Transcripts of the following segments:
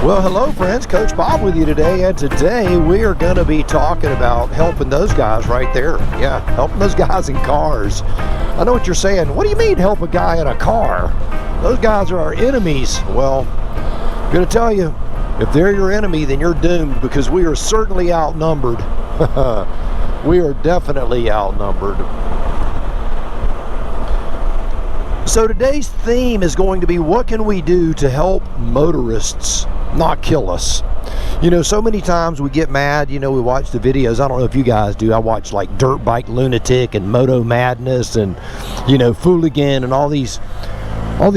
Well, hello friends, Coach Bob with you today, and today we are going to be talking about helping those guys right there. Yeah, helping those guys in cars. I know what you're saying. What do you mean help a guy in a car? Those guys are our enemies. Well, I'm going to tell you, if they're your enemy, then you're doomed, because we are certainly outnumbered. We are definitely outnumbered. So today's theme is going to be, what can we do to help motorists not kill us? You know, so many times we get mad, you know, we watch the videos. I don't know if you guys do. I watch like Dirt Bike Lunatic and Moto Madness and, you know, Fooligan and all these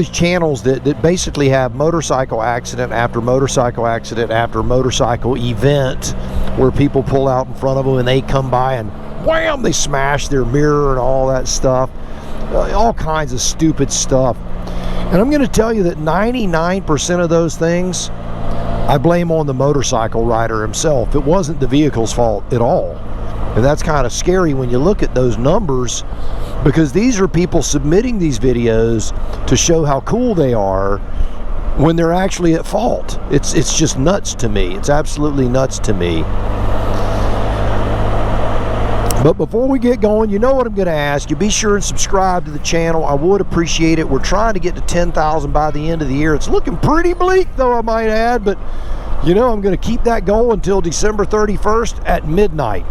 channels that basically have motorcycle accident after motorcycle accident after motorcycle event where people pull out in front of them and they come by and wham, they smash their mirror and all that stuff. All kinds of stupid stuff. And I'm going to tell you that 99% of those things I blame on the motorcycle rider himself. It wasn't the vehicle's fault at all. And that's kind of scary when you look at those numbers, because these are people submitting these videos to show how cool they are when they're actually at fault. It's just nuts to me. It's absolutely nuts to me. But before we get going, you know what I'm going to ask you. Be sure and subscribe to the channel. I would appreciate it. We're trying to get to 10,000 by the end of the year. It's looking pretty bleak, though, I might add. But, you know, I'm going to keep that goal until December 31st at midnight.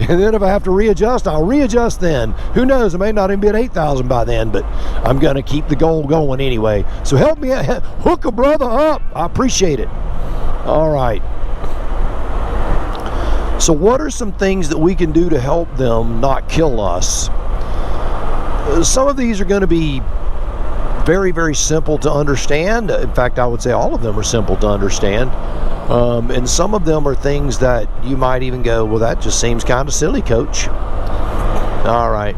And then if I have to readjust, I'll readjust then. Who knows? I may not even be at 8,000 by then, but I'm going to keep the goal going anyway. So help me hook a brother up. I appreciate it. All right. So what are some things that we can do to help them not kill us? Some of these are going to be very, very simple to understand. In fact, I would say all of them are simple to understand. And some of them are things that you might even go, well, that just seems kind of silly, Coach. All right.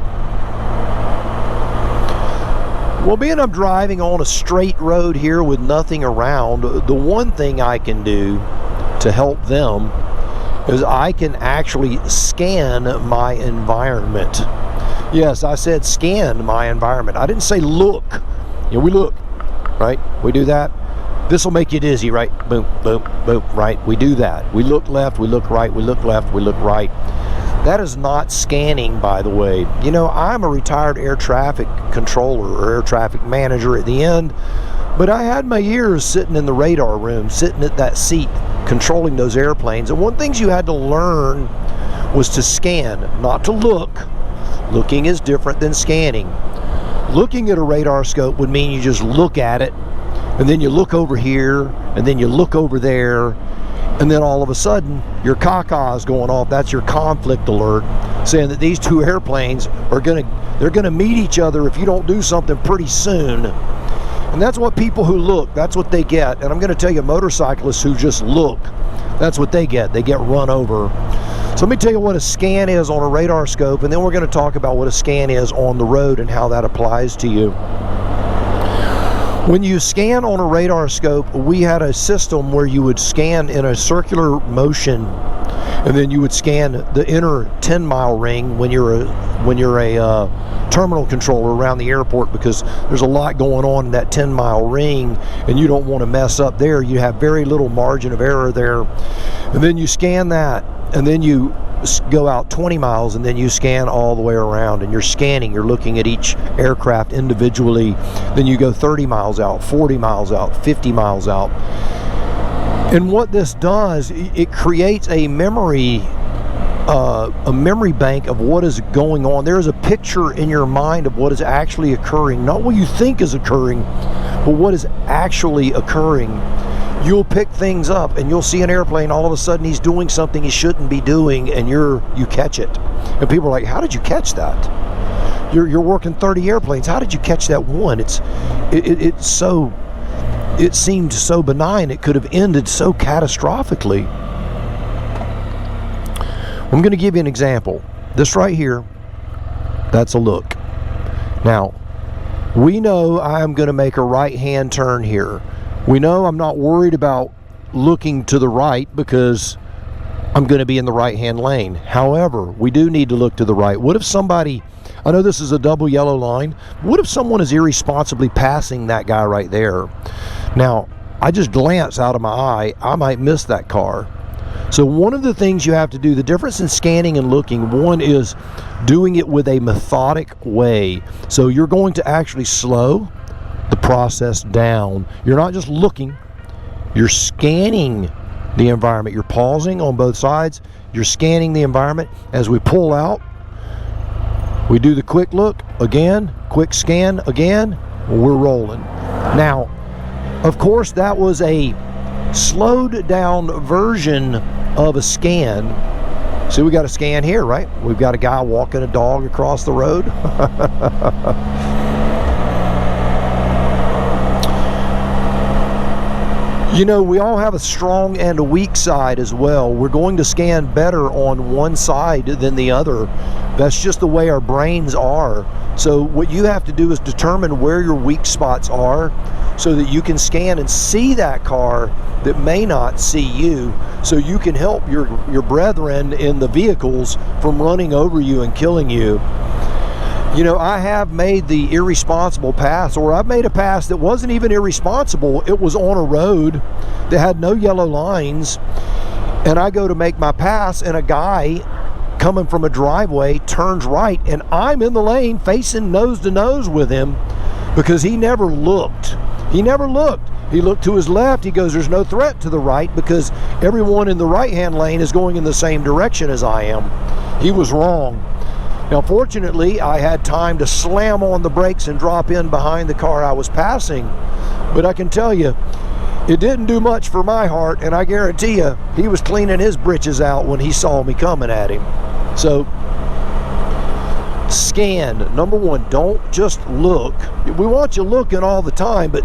Well, being I'm driving on a straight road here with nothing around, the one thing I can do to help them is I can actually scan my environment. Yes, I said scan my environment. I didn't say look. You know, we look, right? We do that. This will make you dizzy, right? Boom, boom, boom, right? We do that. We look left, we look right, we look left, we look right. That is not scanning, by the way. You know, I'm a retired air traffic controller or air traffic manager at the end, but I had my years sitting in the radar room, sitting at that seat, controlling those airplanes. And one of the things you had to learn was to scan, not to look. Looking is different than scanning. Looking at a radar scope would mean you just look at it, and then you look over here, and then you look over there, and then all of a sudden your caca is going off. That's your conflict alert, saying that these two airplanes are they're gonna meet each other if you don't do something pretty soon. And that's what people who look, that's what they get. And I'm going to tell you, motorcyclists who just look, that's what they get. They get run over. So let me tell you what a scan is on a radar scope, and then we're going to talk about what a scan is on the road and how that applies to you. When you scan on a radar scope, we had a system where you would scan in a circular motion, and then you would scan the inner 10-mile ring when you're a terminal controller around the airport, because there's a lot going on in that 10-mile ring and you don't want to mess up there. You have very little margin of error there. And then you scan that, and then you go out 20 miles, and then you scan all the way around, and you're scanning, you're looking at each aircraft individually. Then you go 30 miles out, 40 miles out, 50 miles out. And what this does, it creates a memory bank of what is going on. There is a picture in your mind of what is actually occurring, not what you think is occurring, but what is actually occurring. You'll pick things up, and you'll see an airplane, all of a sudden he's doing something he shouldn't be doing, and you catch it. And people are like, how did you catch that? You're working 30 airplanes. How did you catch that one? It seemed so benign. It could have ended so catastrophically. I'm going to give you an example. This right here, that's a look. Now, we know I'm going to make a right-hand turn here. We know I'm not worried about looking to the right because I'm going to be in the right-hand lane. However, we do need to look to the right. What if somebody, I know this is a double yellow line, what if someone is irresponsibly passing that guy right there? Now, I just glance out of my eye, I might miss that car. So one of the things you have to do, the difference in scanning and looking, one is doing it with a methodic way. So you're going to actually slow the process down. You're not just looking, you're scanning the environment. You're pausing on both sides, you're scanning the environment. As we pull out, we do the quick look again, quick scan again, we're rolling. Now, of course, that was a slowed down version of a scan. See, we got a scan here, right? We've got a guy walking a dog across the road. You know, we all have a strong and a weak side as well. We're going to scan better on one side than the other. That's just the way our brains are. So what you have to do is determine where your weak spots are so that you can scan and see that car that may not see you, so you can help your brethren in the vehicles from running over you and killing you. You know, I have made the irresponsible pass, or I've made a pass that wasn't even irresponsible. It was on a road that had no yellow lines, and I go to make my pass, and a guy coming from a driveway turns right, and I'm in the lane facing nose to nose with him because he never looked. He never looked. He looked to his left. He goes, there's no threat to the right because everyone in the right-hand lane is going in the same direction as I am. He was wrong. Now, fortunately, I had time to slam on the brakes and drop in behind the car I was passing. But I can tell you, it didn't do much for my heart, and I guarantee you, he was cleaning his britches out when he saw me coming at him. So, scan. Number one, don't just look. We want you looking all the time, but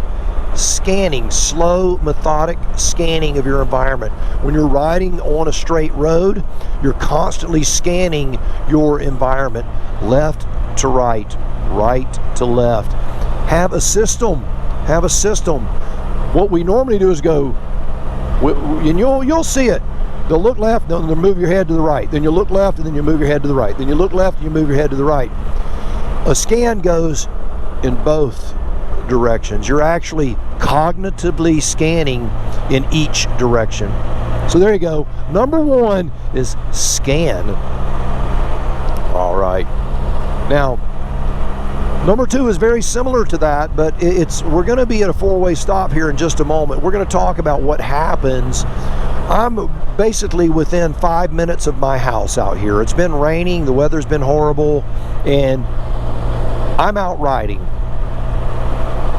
scanning, slow, methodic scanning of your environment. When you're riding on a straight road, you're constantly scanning your environment, left to right, right to left. Have a system. Have a system. What we normally do is go, and you'll see it. They'll look left, then they'll move your head to the right. Then you look left, and then you move your head to the right. Then you look left, and you move your head to the right. A scan goes in both directions. You're actually cognitively scanning in each direction. So there you go. Number one is scan. All right. Now, number two is very similar to that, but we're going to be at a four-way stop here in just a moment. We're going to talk about what happens. I'm basically within 5 minutes of my house out here. It's been raining, the weather's been horrible, and I'm out riding.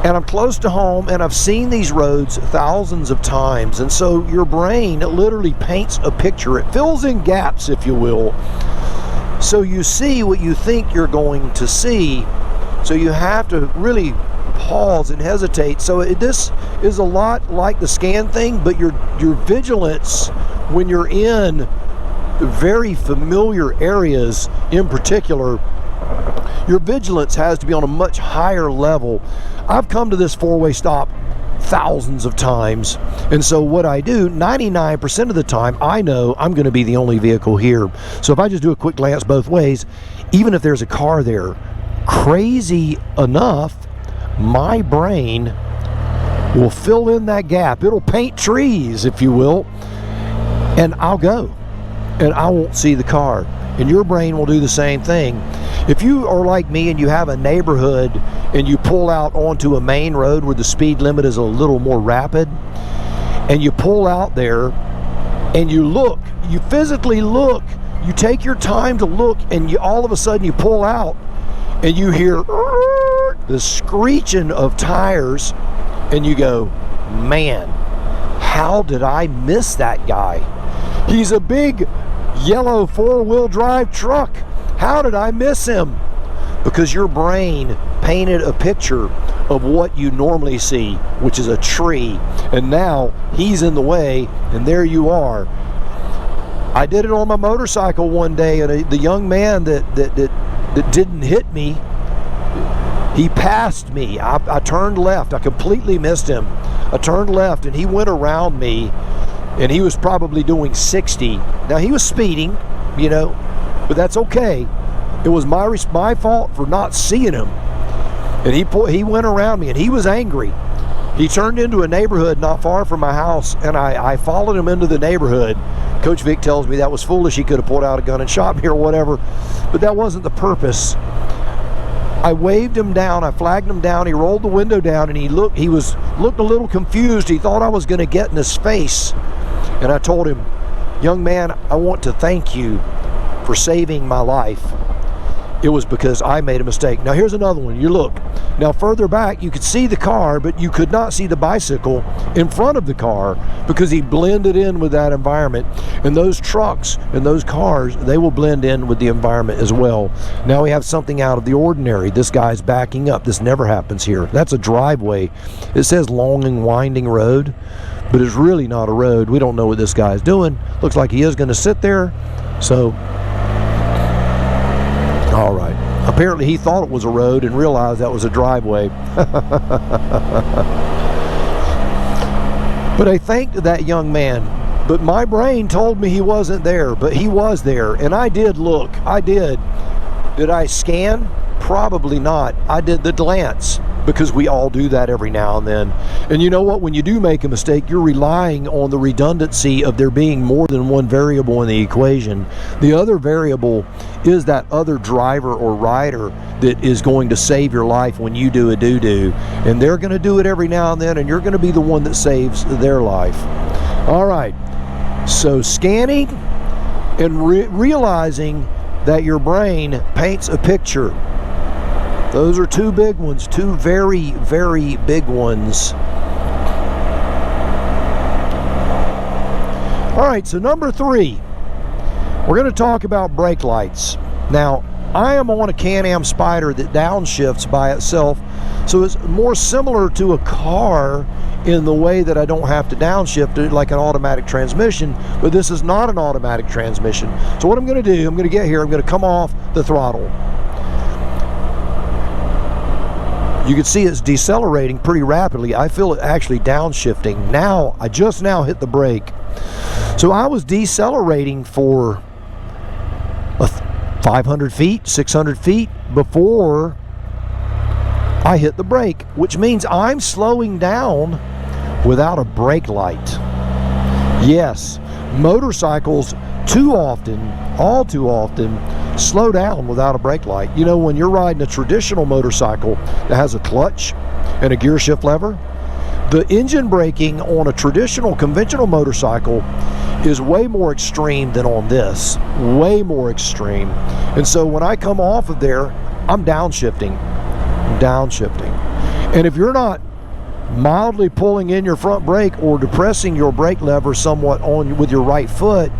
And I'm close to home, and I've seen these roads thousands of times. And so your brain literally paints a picture. It fills in gaps, if you will. So you see what you think you're going to see. So you have to really pause and hesitate. So this is a lot like the scan thing, but your vigilance when you're in very familiar areas in particular, your vigilance has to be on a much higher level. I've come to this four-way stop thousands of times, and so what I do 99% of the time, I know I'm going to be the only vehicle here. So if I just do a quick glance both ways, even if there's a car there, crazy enough, my brain will fill in that gap. It'll paint trees, if you will, and I'll go, and I won't see the car. And your brain will do the same thing. If you are like me and you have a neighborhood and you pull out onto a main road where the speed limit is a little more rapid, and you pull out there and you look, you physically look, you take your time to look, and all of a sudden you pull out and you hear the screeching of tires, and you go, man, how did I miss that guy? He's a big yellow four-wheel drive truck. How did I miss him? Because your brain painted a picture of what you normally see, which is a tree, and now he's in the way, and there you are. I did it on my motorcycle one day, and the young man that didn't hit me, he passed me. I turned left. I completely missed him. I turned left, and he went around me, and he was probably doing 60. Now, he was speeding, you know, but that's okay. It was my fault for not seeing him. And he went around me, and he was angry. He turned into a neighborhood not far from my house, and I followed him into the neighborhood. Coach Vic tells me that was foolish. He could have pulled out a gun and shot me or whatever, but that wasn't the purpose. I waved him down. I flagged him down. He rolled the window down, and he looked a little confused. He thought I was going to get in his face, and I told him, "Young man, I want to thank you for saving my life. It was because I made a mistake." Now here's another one. You look. Now further back, you could see the car, but you could not see the bicycle in front of the car because he blended in with that environment. And those trucks and those cars, they will blend in with the environment as well. Now we have something out of the ordinary. This guy's backing up. This never happens here. That's a driveway. It says long and winding road, but it's really not a road. We don't know what this guy's doing. Looks like he is going to sit there. So, all right. Apparently he thought it was a road and realized that was a driveway. But I thanked that young man. But my brain told me he wasn't there, but he was there. And I did look. I did. Did I scan? Probably not. I did the glance, because we all do that every now and then. And you know what? When you do make a mistake, you're relying on the redundancy of there being more than one variable in the equation. The other variable is that other driver or rider that is going to save your life when you do a doo-doo. And they're going to do it every now and then, and you're going to be the one that saves their life. All right. So scanning and realizing that your brain paints a picture. Those are two big ones, two very, very big ones. All right, so number 3, we're going to talk about brake lights. Now, I am on a CanAm Spyder that downshifts by itself, so it's more similar to a car in the way that I don't have to downshift it like an automatic transmission, but this is not an automatic transmission. So what I'm going to do, I'm going to get here, I'm going to come off the throttle. You can see it's decelerating pretty rapidly. I feel it actually downshifting. Now, I just now hit the brake. So I was decelerating for 500 feet, 600 feet before I hit the brake, which means I'm slowing down without a brake light. Yes, motorcycles too often, all too often, slow down without a brake light. You know, when you're riding a traditional motorcycle that has a clutch and a gear shift lever, the engine braking on a traditional conventional motorcycle is way more extreme than on this. Way more extreme. And so when I come off of there, I'm downshifting. And if you're not mildly pulling in your front brake or depressing your brake lever somewhat on with your right foot,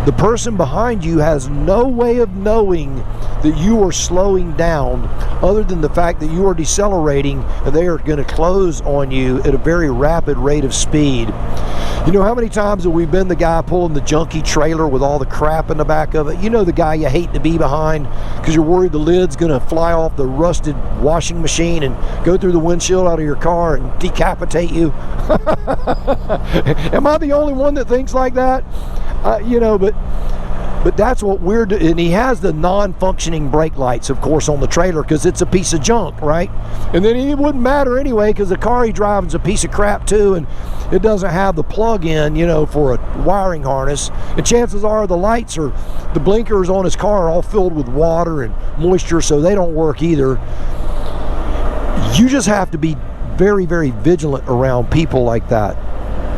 the person behind you has no way of knowing that you are slowing down other than the fact that you are decelerating, and they are going to close on you at a very rapid rate of speed. You know how many times have we been the guy pulling the junky trailer with all the crap in the back of it? You know, the guy you hate to be behind because you're worried the lid's going to fly off the rusted washing machine and go through the windshield out of your car and decapitate you. Am I the only one that thinks like that? You know, but that's what we're doing. And he has the non-functioning brake lights, of course, on the trailer because it's a piece of junk, right? And then it wouldn't matter anyway because the car he drives is a piece of crap too, and it doesn't have the plug-in, you know, for a wiring harness. And chances are the lights or the blinkers on his car are all filled with water and moisture, so they don't work either. You just have to be very, very vigilant around people like that.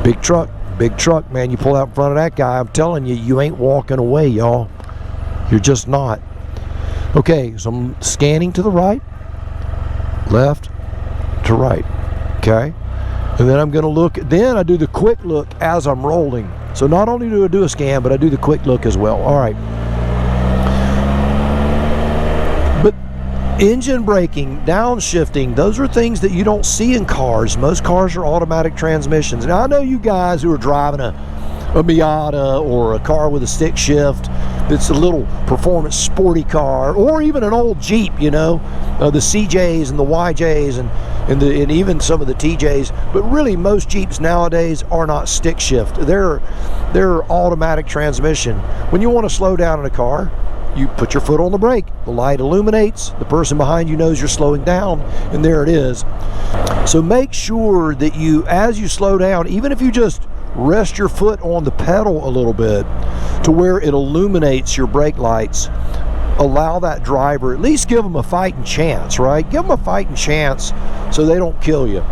Big truck, man. You pull out in front of that guy, I'm telling you, you ain't walking away, y'all. You're just not. Okay, so I'm scanning to the right, left to right. Okay, and then I'm going to look. Then I do the quick look as I'm rolling. So not only do I do a scan, but I do the quick look as well. All right. But engine braking, downshifting, those are things that you don't see in cars. Most cars are automatic transmissions. Now I know you guys who are driving a Miata or a car with a stick shift that's a little performance sporty car, or even an old Jeep, you know, the CJs and the YJs and even some of the TJs. But really most Jeeps nowadays are not stick shift. They're automatic transmission. When you want to slow down in a car, you put your foot on the brake, the light illuminates, the person behind you knows you're slowing down, and there it is. So make sure that you, as you slow down, even if you just rest your foot on the pedal a little bit to where it illuminates your brake lights, allow that driver, at least give them a fighting chance, right? Give them a fighting chance so they don't kill you.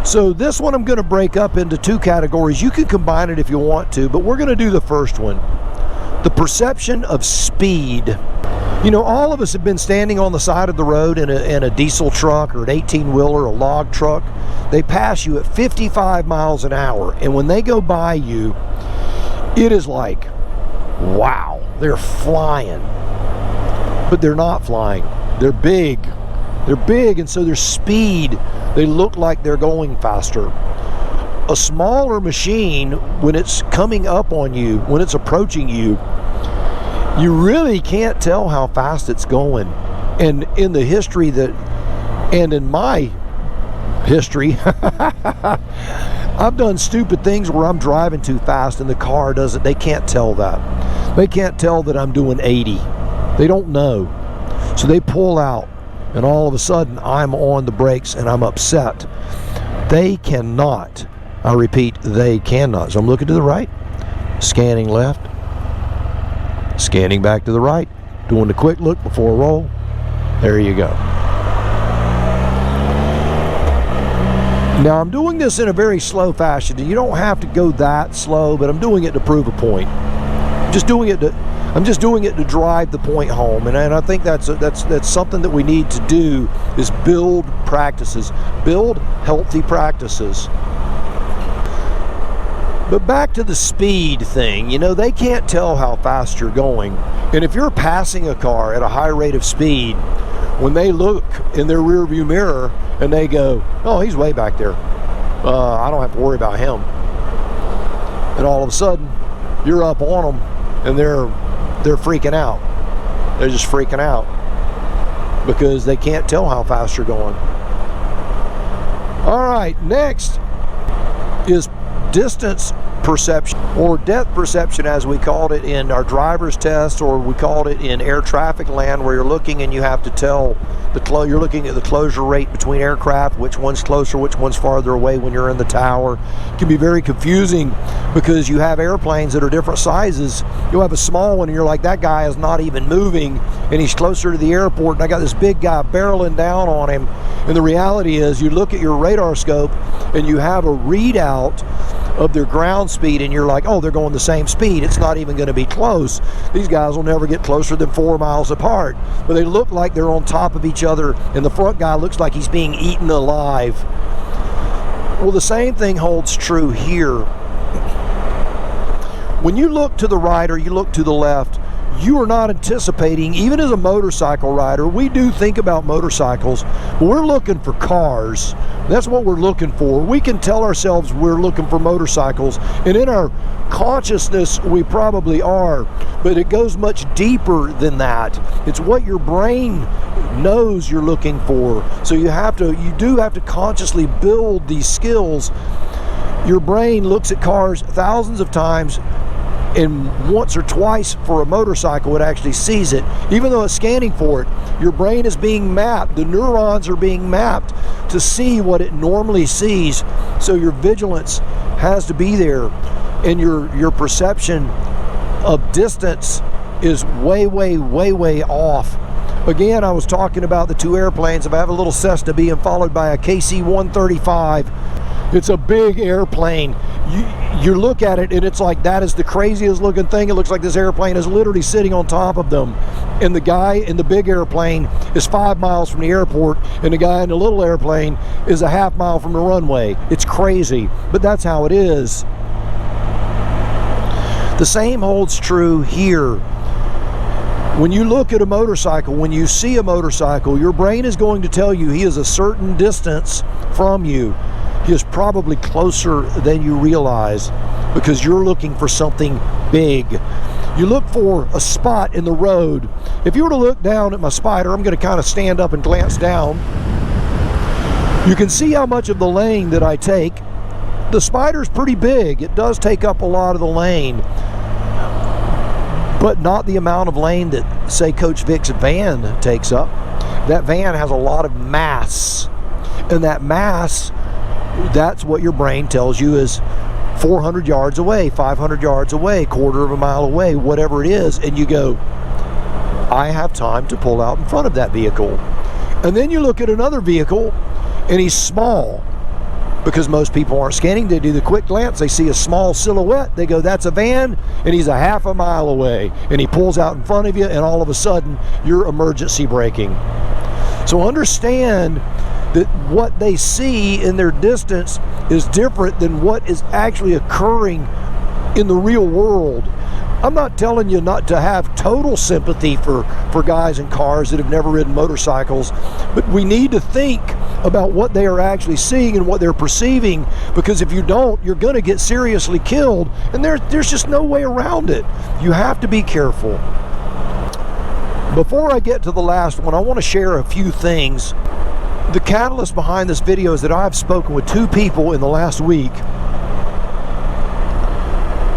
So this one I'm going to break up into two categories. You can combine it if you want to, but we're going to do the first one. The perception of speed. You know, all of us have been standing on the side of the road in a diesel truck or an 18-wheeler, a log truck. They pass you at 55 miles an hour, and when they go by you, it is like, wow, they're flying. But they're not flying. They're big. They're big, and so their speed, they look like they're going faster. A smaller machine, when it's coming up on you, when it's approaching you, you really can't tell how fast it's going. And in the history that, and in my history, I've done stupid things where I'm driving too fast and the car doesn't, they can't tell that. They can't tell that I'm doing 80. They don't know. So they pull out, and all of a sudden I'm on the brakes and I'm upset. They cannot, I repeat, they cannot. So I'm looking to the right, scanning left, scanning back to the right, doing the quick look before a roll. There you go. Now I'm doing this in a very slow fashion. You don't have to go that slow, but I'm doing it to prove a point. I'm just doing it to drive the point home, and I think that's something that we need to do, is build practices, build healthy practices. But back to the speed thing, you know, they can't tell how fast you're going. And if you're passing a car at a high rate of speed, when they look in their rear view mirror and they go, oh, he's way back there, I don't have to worry about him. And all of a sudden, you're up on them and they're freaking out. They're just freaking out because they can't tell how fast you're going. All right, next is distance perception, or depth perception as we called it in our driver's test, or we called it in air traffic land, where you're looking and you have to tell you're looking at the closure rate between aircraft, which one's closer, which one's farther away when you're in the tower. It can be very confusing because you have airplanes that are different sizes. You'll have a small one and you're like, that guy is not even moving and he's closer to the airport, and I got this big guy barreling down on him. And the reality is, you look at your radar scope and you have a readout of their ground speed and you're like, oh, they're going the same speed, it's not even going to be close. These guys will never get closer than 4 miles apart, but they look like they're on top of each other, and the front guy looks like he's being eaten alive. Well, the same thing holds true here. When you look to the right or you look to the left, you are not anticipating, even as a motorcycle rider, we do think about motorcycles, but we're looking for cars. That's what we're looking for. We can tell ourselves we're looking for motorcycles, and in our consciousness we probably are, but it goes much deeper than that. It's what your brain knows you're looking for. So you do have to consciously build these skills. Your brain looks at cars thousands of times, and once or twice for a motorcycle it actually sees it. Even though it's scanning for it, your brain is being mapped. The neurons are being mapped to see what it normally sees. So your vigilance has to be there, and your perception of distance is way off. Again, I was talking about the two airplanes. If I have a little Cessna being followed by a KC-135, it's a big airplane. You look at it and it's like, that is the craziest looking thing. It looks like this airplane is literally sitting on top of them. And the guy in the big airplane is 5 miles from the airport, and the guy in the little airplane is a half mile from the runway. It's crazy, but that's how it is. The same holds true here. When you look at a motorcycle, when you see a motorcycle, your brain is going to tell you he is a certain distance from you. He is probably closer than you realize because you're looking for something big. You look for a spot in the road. If you were to look down at my Spyder, I'm going to kind of stand up and glance down. You can see how much of the lane that I take The Spyder's pretty big. It does take up a lot of the lane, but not the amount of lane that, say, Coach Vic's van takes up. That van has a lot of mass, and that mass, that's what your brain tells you is 400 yards away, 500 yards away, quarter of a mile away, whatever it is, and you go, I have time to pull out in front of that vehicle. And then you look at another vehicle, and he's small, because most people aren't scanning. They do the quick glance, they see a small silhouette, they go, that's a van, and he's a half a mile away, and he pulls out in front of you, and all of a sudden you're emergency braking. So understand that what they see in their distance is different than what is actually occurring in the real world. I'm not telling you not to have total sympathy for guys in cars that have never ridden motorcycles, but we need to think about what they are actually seeing and what they're perceiving, because if you don't, you're going to get seriously killed, and there's just no way around it. You have to be careful. Before I get to the last one, I want to share a few things. The catalyst behind this video is that I've spoken with 2 people in the last week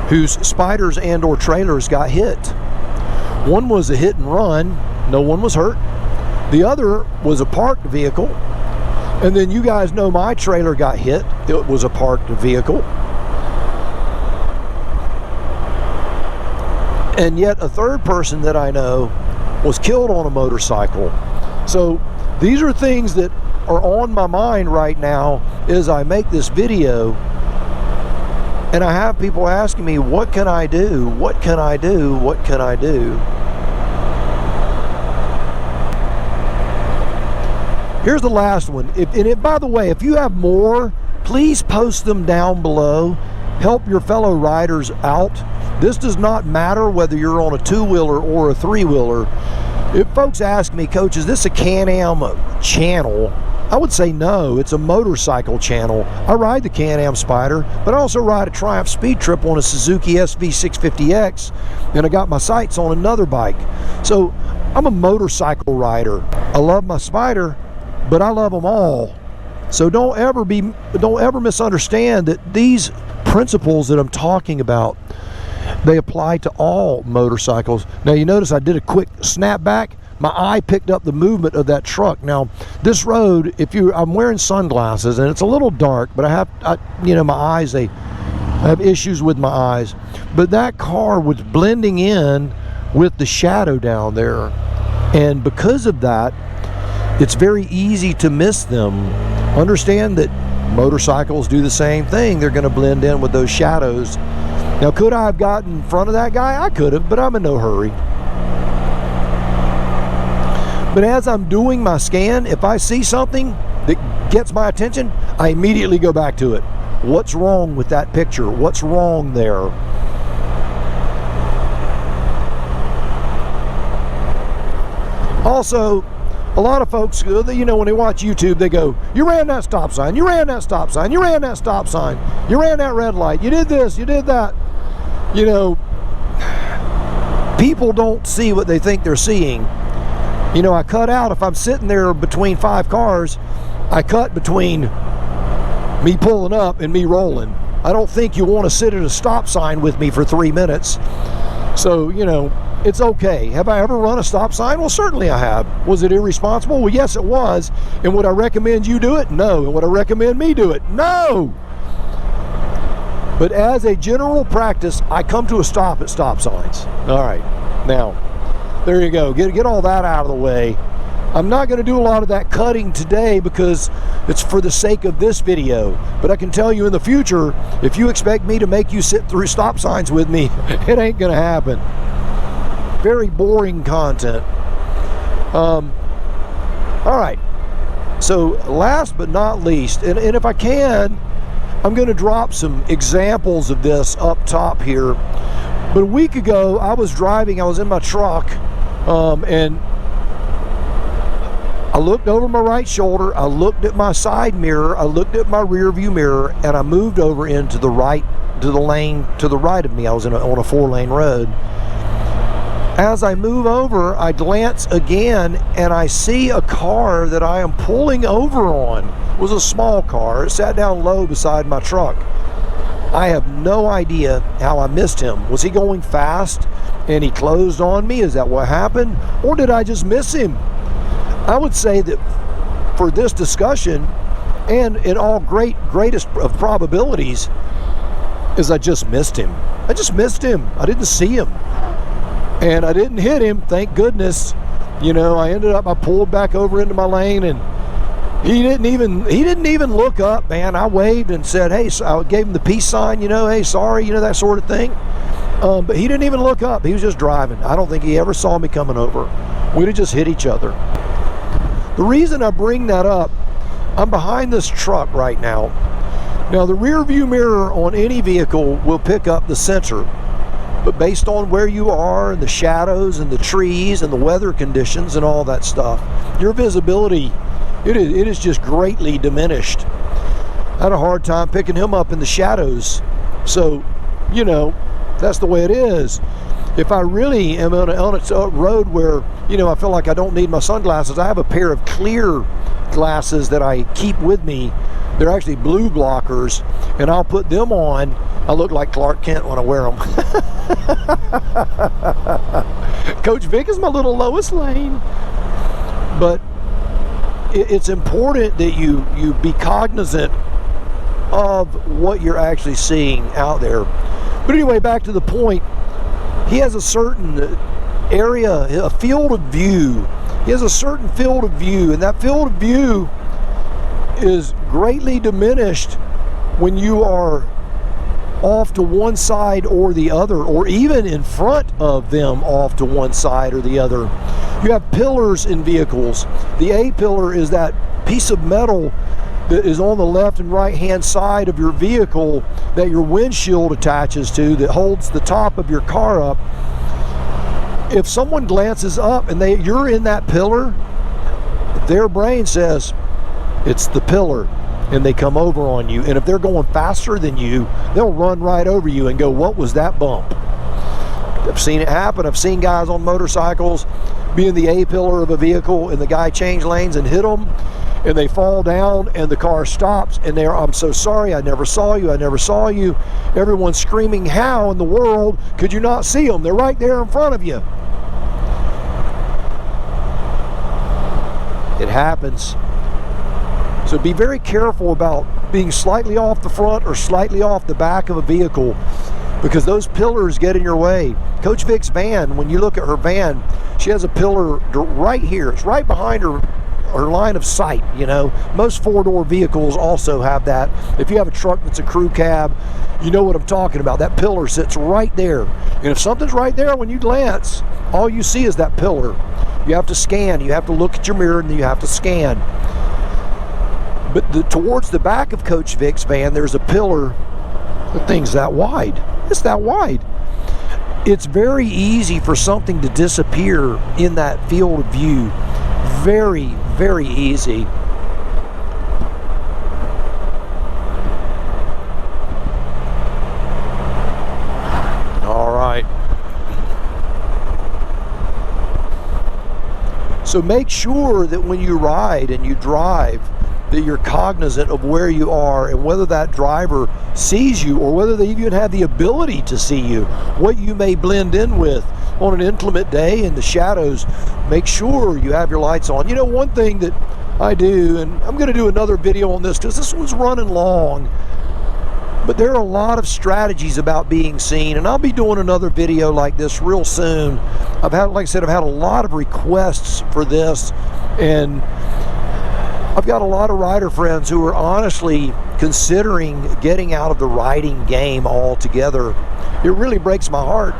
whose Spyders and or trailers got hit. One was a hit and run, no one was hurt. The other was a parked vehicle, and then you guys know my trailer got hit. It was a parked vehicle. And yet a third person that I know was killed on a motorcycle. So these are things that are on my mind right now as I make this video. And I have people asking me, what can I do? What can I do? What can I do? Here's the last one. By the way, if you have more, please post them down below. Help your fellow riders out. This does not matter whether you're on a 2-wheeler or a 3-wheeler. If folks ask me, Coach, is this a CanAm channel? I would say no, it's a motorcycle channel. I ride the CanAm Spyder, but I also ride a Triumph Speed Trip on a Suzuki SV650X, and I got my sights on another bike. So I'm a motorcycle rider. I love my Spyder, but I love them all. So don't ever misunderstand that these principles that I'm talking about, they apply to all motorcycles. Now you notice I did a quick snap back. My eye picked up the movement of that truck. Now this road, I'm wearing sunglasses and it's a little dark, but my eyes, I have issues with my eyes. But that car was blending in with the shadow down there, and because of that, it's very easy to miss them. Understand that motorcycles do the same thing. They're going to blend in with those shadows. Now, could I have gotten in front of that guy? I could have, but I'm in no hurry. But as I'm doing my scan, if I see something that gets my attention, I immediately go back to it. What's wrong with that picture? What's wrong there? Also, a lot of folks, when they watch YouTube, they go, you ran that stop sign, you ran that stop sign, you ran that stop sign, you ran that red light, you did this, you did that. People don't see what they think they're seeing. I cut out, if I'm sitting there between 5 cars, I cut between me pulling up and me rolling. I don't think you want to sit at a stop sign with me for 3 minutes. So, it's okay. Have I ever run a stop sign? Well, certainly I have. Was it irresponsible? Well, yes, it was. And would I recommend you do it? No. And would I recommend me do it? No. But as a general practice, I come to a stop at stop signs. All right. Now, there you go. Get all that out of the way. I'm not going to do a lot of that cutting today because it's for the sake of this video. But I can tell you in the future, if you expect me to make you sit through stop signs with me, it ain't going to happen. Very boring content. All right. So last but not least, and if I can, I'm going to drop some examples of this up top here. But a week ago, I was in my truck, and I looked over my right shoulder, I looked at my side mirror, I looked at my rear view mirror, and I moved over into the lane to the right of me. I was on a 4-lane road. As I move over, I glance again, and I see a car that I am pulling over on. It was a small car. It sat down low beside my truck. I have no idea how I missed him. Was he going fast and he closed on me? Is that what happened? Or did I just miss him? I would say that for this discussion, and in all greatest of probabilities, is I just missed him. I just missed him. I didn't see him. And I didn't hit him, thank goodness. You know, I pulled back over into my lane, and he didn't even look up, man. I waved and said, hey, so I gave him the peace sign, you know, hey, sorry, you know, that sort of thing. But he didn't even look up. He was just driving. I don't think he ever saw me coming over. We'd have just hit each other. The reason I bring that up, I'm behind this truck right now. Now, the rear view mirror on any vehicle will pick up the sensor, but based on where you are and the shadows and the trees and the weather conditions and all that stuff, your visibility, it is just greatly diminished. I had a hard time picking him up in the shadows. So, you know, that's the way it is. If I really am on a road where, you know, I feel like I don't need my sunglasses, I have a pair of clear glasses that I keep with me. They're actually blue blockers, and I'll put them on. I look like Clark Kent when I wear them. Coach Vic is my little Lois Lane. But it's important that you be cognizant of what you're actually seeing out there. But anyway, back to the point. He has a certain area, a field of view. He has a certain field of view, and that field of view is greatly diminished when you are off to one side or the other, or even in front of them off to one side or the other. You have pillars in vehicles. The A pillar is that piece of metal that is on the left and right hand side of your vehicle that your windshield attaches to, that holds the top of your car up. If someone glances up and you're in that pillar, their brain says, it's the pillar, and they come over on you. And if they're going faster than you, they'll run right over you and go, what was that bump? I've seen it happen. I've seen guys on motorcycles be in the A pillar of a vehicle, and the guy change lanes and hit them, and they fall down, and the car stops, and I'm so sorry, I never saw you, I never saw you. Everyone's screaming, how in the world could you not see them? They're right there in front of you. It happens. So be very careful about being slightly off the front or slightly off the back of a vehicle, because those pillars get in your way. Coach Vic's van, when you look at her van, she has a pillar right here. It's right behind her line of sight, you know. Most four-door vehicles also have that. If you have a truck that's a crew cab, you know what I'm talking about. That pillar sits right there. And if something's right there when you glance, all you see is that pillar. You have to scan. You have to look at your mirror, and then you have to scan. But towards the back of Coach Vic's van, there's a pillar. The thing's that wide. It's that wide. It's very easy for something to disappear in that field of view. Very, very easy. All right. So make sure that when you ride and you drive, that you're cognizant of where you are and whether that driver sees you, or whether they even have the ability to see you, what you may blend in with on an inclement day in the shadows. Make sure you have your lights on. You know, one thing that I do, and I'm going to do another video on this because this one's running long, but there are a lot of strategies about being seen, and I'll be doing another video like this real soon. Like I said, I've had a lot of requests for this, and I've got a lot of rider friends who are honestly considering getting out of the riding game altogether. It really breaks my heart,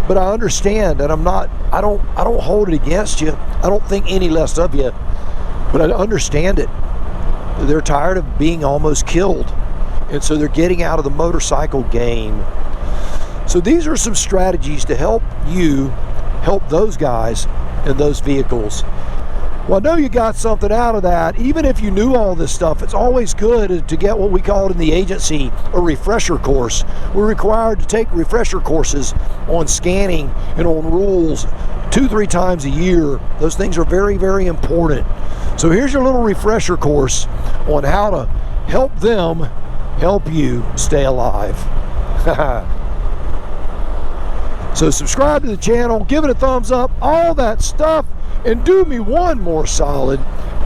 but I understand, and I don't hold it against you. I don't think any less of you, but I understand it. They're tired of being almost killed, and so they're getting out of the motorcycle game. So these are some strategies to help you help those guys in those vehicles. Well, I know you got something out of that. Even if you knew all this stuff, it's always good to get what we call in the agency a refresher course. We're required to take refresher courses on scanning and on rules 2-3 times a year. Those things are very, very important. So here's your little refresher course on how to help them help you stay alive. So subscribe to the channel, give it a thumbs up, all that stuff, and do me one more solid.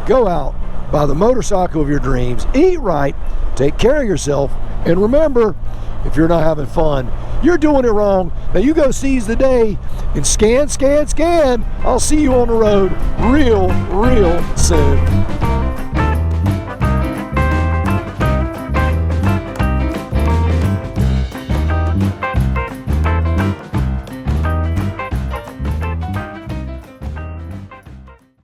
Go out, buy the motorcycle of your dreams, eat right, take care of yourself, and remember, if you're not having fun, you're doing it wrong. Now you go seize the day and scan, scan, scan. I'll see you on the road real soon.